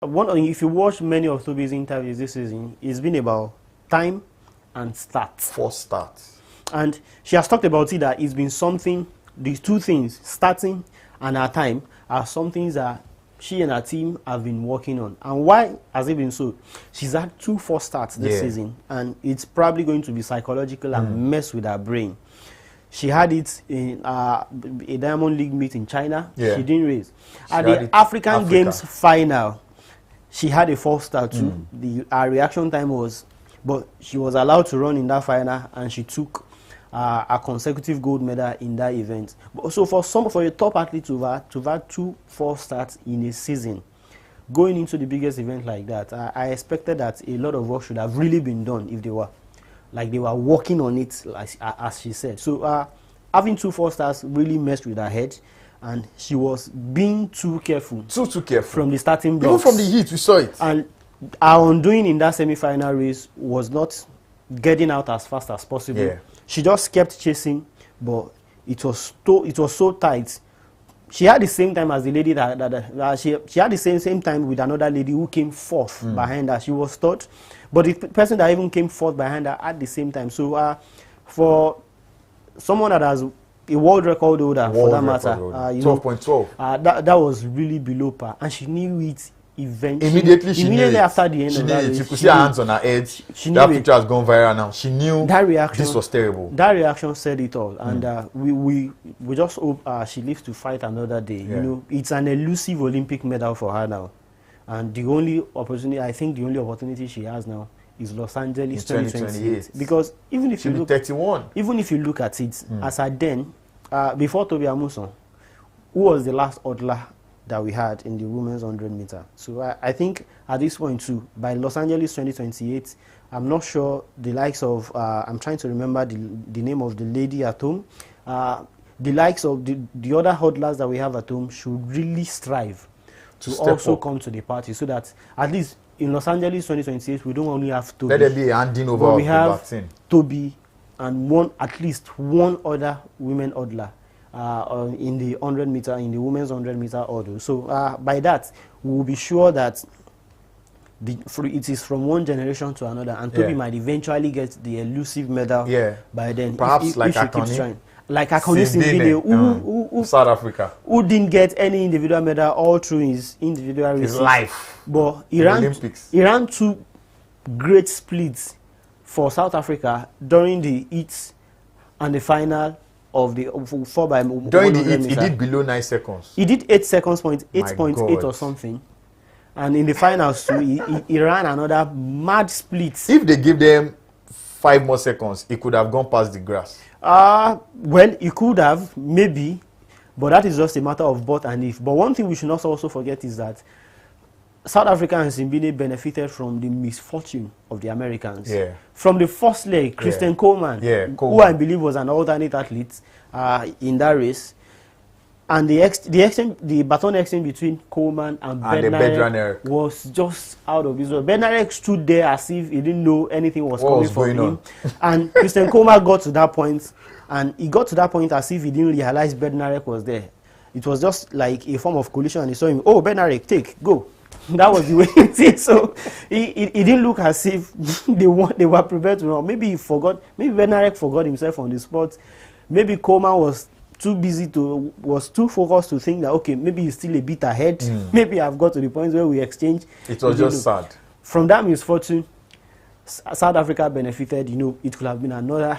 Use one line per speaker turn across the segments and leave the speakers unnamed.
If you watch many of Toby's interviews this season, it's been about time and stats.
For starts.
And she has talked about it that it's been something, these two things, starting and her time, are some things that she and her team have been working on. And why has it been so? She's had 2 false starts this season, and it's probably going to be psychological and mess with her brain. She had it in a Diamond League meet in China.
Yeah.
She didn't race. At the African Games final, she had a false start too. Her reaction time was, but she was allowed to run in that final, and she took a consecutive gold medal in that event. But also for a top athlete to have had 2 false starts in a season, going into the biggest event like that, I expected that a lot of work should have really been done if they were working on it, as she said. So having 2 false starts really messed with her head, and she was being too careful.
Too careful.
From the starting blocks.
Even from the heat, we saw it.
And her undoing in that semi-final race was not getting out as fast as possible.
Yeah.
She just kept chasing, but it was so tight. She had the same time as the lady she had the same time with another lady who came 4th behind her. She was third, but the person that even came 4th behind her at the same time. So for someone that has a world record holder, for that matter,
12.12,
that was really below par, and she knew it
immediately
after the end of that race.
She could see her hands on her head. That picture has gone viral now. She knew
that reaction,
this was terrible.
That reaction said it all, and we just hope she lives to fight another day. You know, it's an elusive Olympic medal for her now, and the only opportunity she has now is Los Angeles 2028. Because even if you look
31,
even if you look at it as her then, before Toby Amuson, who was the last hurdler that we had in the women's 100 meter. So I think at this point too, by Los Angeles 2028, I'm not sure the likes of, I'm trying to remember the name of the lady at home, the likes of the other hurdlers that we have at home should really strive to also come to the party, so that at least in Los Angeles 2028, we don't only have Toby.
Let there be a handing over of
we have
the vaccine.
Toby and at least one other women hurdler in the 100 meter, in the women's 100 meter hurdle. So by that, we will be sure that it is from one generation to another, and Toby might eventually get the elusive medal by then.
Perhaps
if she keeps trying. Like Akoni Simbine,
who South Africa,
who didn't get any individual medal all through his individual races.
His life.
But
he
ran 2 great splits for South Africa during the heats and the final of the 4x100
during the heat, he did below 9 seconds.
He did 8.8 or something. And in the finals too, he ran another mad split.
If they give them 5 more seconds, he could have gone past the grass.
Well, he could have, maybe, but that is just a matter of but and if. But one thing we should not also forget is that South Africa and Zimbabwe benefited from the misfortune of the Americans. From the first leg, Christian Coleman, who I believe was an alternate athlete in that race, and the baton exchange between Coleman and Bednarek was just out of this world. Bednarek stood there as if he didn't know anything was coming from him. And Christian Coleman got to that point, and he got to that point as if he didn't realize Bednarek was there. It was just like a form of collision, and he saw him, oh, Bednarek, go. That was the way it is. So he didn't look as if they were prepared to run. Maybe he forgot, maybe Bednarek forgot himself on the spot. Maybe Coleman was too focused to think that, okay, maybe he's still a bit ahead. Maybe I've got to the point where we exchange.
It was just sad.
From that misfortune, South Africa benefited. You know, it could have been another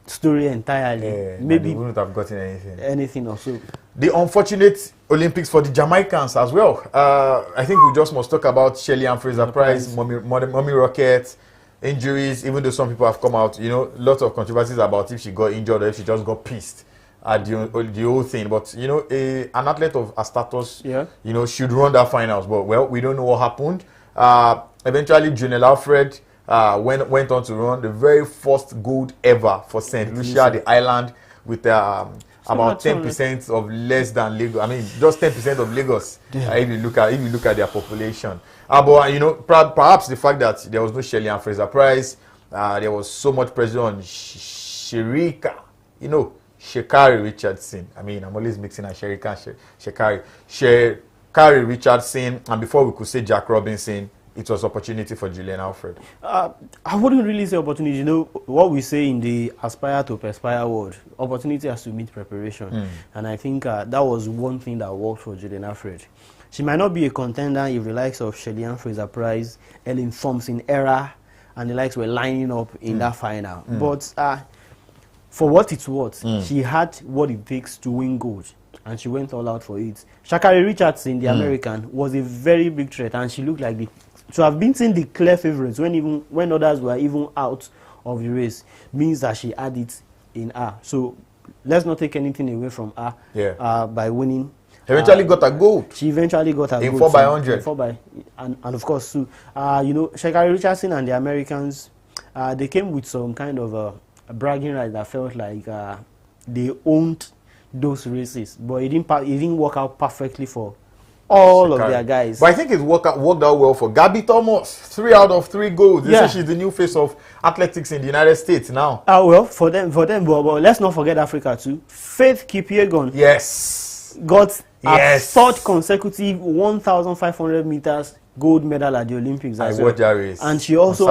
story entirely.
Maybe they wouldn't have gotten
anything or so.
The unfortunate Olympics for the Jamaicans as well. I think we just must talk about Shirley and Fraser Price, Mommy Rocket, injuries, even though some people have come out, you know, lots of controversies about if she got injured or if she just got pissed at the whole thing. But, you know, an athlete of her status, you know, should run that finals. But, well, we don't know what happened. Eventually, Jonelle Alfred went on to run the very first gold ever for St. Lucia, the island, with about 10% of less than Lagos. I mean, just 10% of Lagos. If you look at their population. But you know, perhaps the fact that there was no Shirley and Fraser Price, there was so much pressure on Shirika, you know, Shekari Richardson. I mean, I'm always mixing and Sherika and Shekari. Carrie Richardson, and before we could say Jack Robinson, it was opportunity for Julian Alfred.
I wouldn't really say opportunity. You know, what we say in the aspire to perspire world, opportunity has to meet preparation. And I think that was one thing that worked for Julian Alfred. She might not be a contender if the likes of Shelley Fraser-Price, Ellen Thompson era, and the likes were lining up in that final. But for what it's worth, she had what it takes to win gold, and she went all out for it. Sha'Carri Richardson, the American, was a very big threat, and she looked like to have been seen the clear favorites when others were even out of the race means that she had it in her. So let's not take anything away from her by winning.
Eventually got a gold.
She eventually got a gold.
In 4x100.
4x, and of course, too, you know, Sha'Carri Richardson and the Americans, they came with some kind of a bragging right that felt like they owned those races, but it didn't work out perfectly for all of their guys.
But I think it worked out well for Gabby Thomas. 3 out of 3 goals. They say she's the new face of athletics in the United States now.
Well, for them, but let's not forget Africa too. Faith Kipyegon.
Yes.
Got a third consecutive 1,500 meters gold medal at the Olympics as well.
Race.
And she also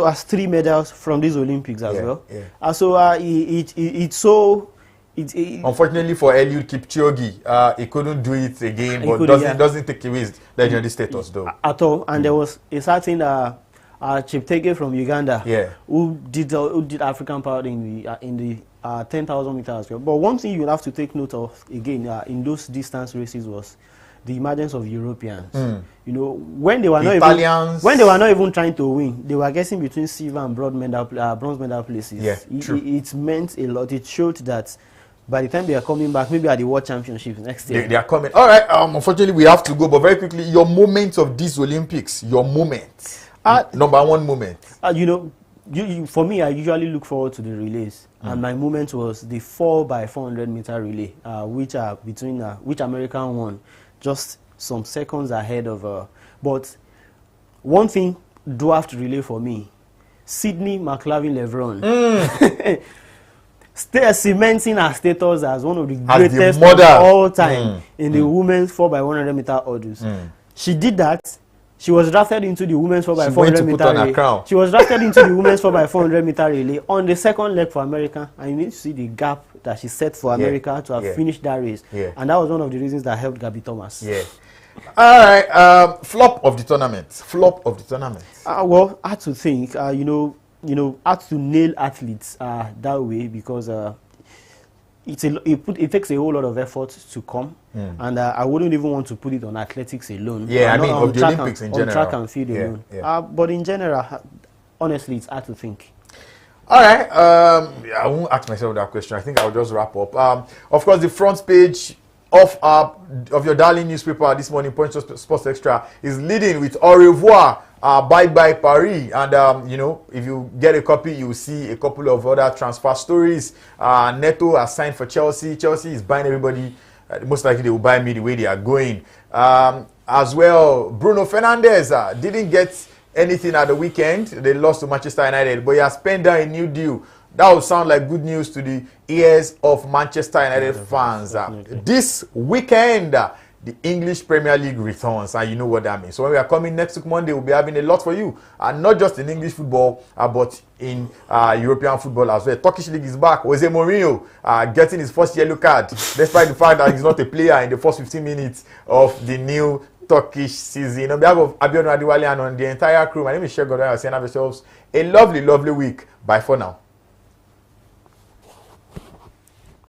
has 3 medals from these Olympics as well. Yeah. So it's so.
Unfortunately for Eliud Kipchoge, he couldn't do it again, but doesn't take away his legendary status though. At
all. And there was a certain Cheptegei from Uganda who did African power in the 10,000 meters. But one thing you have to take note of again in those distance races was the emergence of Europeans. You know, when they were not even trying to win, they were guessing between silver and bronze medal places. It meant a lot. It showed that by the time they are coming back, maybe at the World Championships next year.
They are coming. All right. Unfortunately, we have to go. But very quickly, your moments of these Olympics, your moment. Number one moment.
You know, for me, I usually look forward to the relays. And my moment was the 4x400 meter relay, which American won just some seconds ahead of. But one thing, dwarfed relay for me, Sydney McLavin-Levron. Cementing her status as one of the greatest of all time in the women's 4x100 meter hurdles. She did that. She was drafted into the women's 4x400 meter relay. She was drafted into the women's 4x400 meter relay on the second leg for America. And you need to see the gap that she set for America to have finished that race. And that was one of the reasons that helped Gabby Thomas.
All right. Flop of the tournament. Flop of the tournament.
Well, I had to think. Had to nail athletes that way because it takes a whole lot of effort to come, and I wouldn't even want to put it on athletics alone.
I mean, of the Olympics in general.
On track and field alone. But in general, honestly, it's hard to think.
All right. I won't ask myself that question. I think I'll just wrap up. Of course, the front page of your darling newspaper this morning, Punch Sports Extra, is leading with au revoir, bye-bye Paris. And, you know, if you get a copy, you'll see a couple of other transfer stories. Neto has signed for Chelsea. Chelsea is buying everybody. Most likely they will buy me the way they are going. As well, Bruno Fernandes didn't get anything at the weekend. They lost to Manchester United, but he has penned down a new deal. That would sound like good news to the ears of Manchester United fans. This weekend, the English Premier League returns, and you know what that means. So when we are coming next week Monday, we'll be having a lot for you, and not just in English football, but in European football as well. Turkish League is back. Jose Mourinho getting his first yellow card, despite the fact that he's not a player in the first 15 minutes of the new Turkish season. On behalf of Abiodun Adiwale and on the entire crew, my name is Shegun. Have yourselves a lovely, lovely week. Bye for now.